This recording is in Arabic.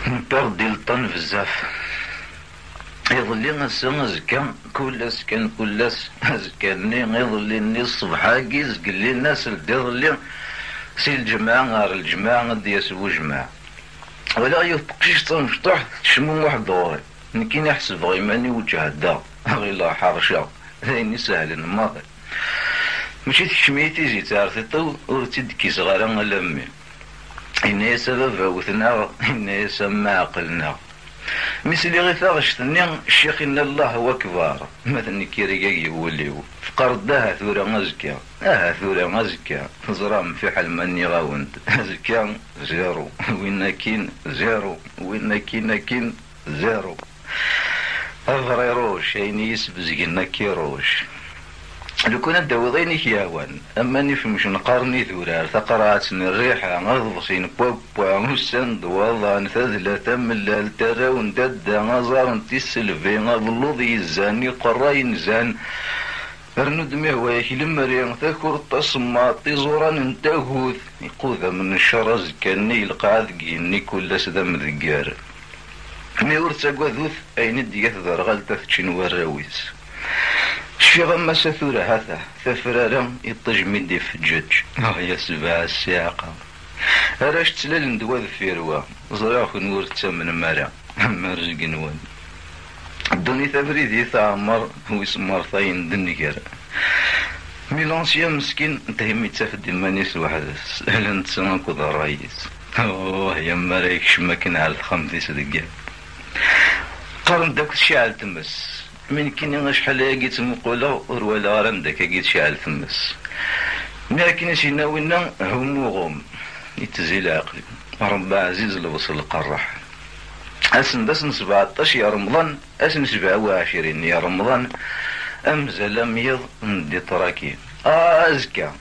نبيغ ديلطان بزاف. يظلي غسان أزكا كولاس كان كولاس أزكاني يظليني الصبحاكي زقلي الناس اللي يظلي سي الجماعة غير الجماعة غادي يسوي جماعة ولا يبقيش تنفطح تشمو واحد دوري نكي نحسب غيماني وجه دا غير لا حرشة ثاني سهل ماضي ماشي تكشميتي زي تعرفي ورتي كي صغيرة لامي إنها سبب عوثنا إنها سما عقلنا مثلي غير فاغشتني الشيخ إن الله هو كبار مثلا كيريكا يوليو فقرد ثورة غزكا ثورة غزكا زرام في حل مني غاوند زكا زيرو وين كين زيرو وين كين زيرو أفريروش يعني يسبزقنا كيروش لو كنا داوضيني كياوان اما نفهمش نقارني ثورار ثقراتني الريحه غضبصين بوب وسند والله نثذل تمل ترى وندد غزار نتي السلفي غضلوض يزاني قراي نزان رند مهواك لمريم تاكل تصماطي زوران انتهوث يقوذ من الشرز كاني القعد كيني كل سدم ذكار ميور تاكوذوث اين ديث ذرغال تفتشن وراويس شيغا ما سثورة هذا ثفرارا يطجمي في الجج يا سبع السياقة راش تلال ندوى ذفيروا زراخ نور تمن مرا مرزق نوان دوني تفريدي ثامر ويسمر ثاين دنيكر ميلانسيا مسكين انتهي تفدي مانيس وحدس اهلا تسمك وذا الرئيس يا مريك شمكن على الخمسة دقيقة قرن داك الشعل تمس من كنا شحال لقيت مقولة ولا رندك لقيت شعل ثمس لكن سينا وينا هموغم يتزيل عقلي رب عزيز لبص القرح اسن بس 17 يا رمضان اسن 27 يا رمضان امزل ميض ندي تراكي ازكى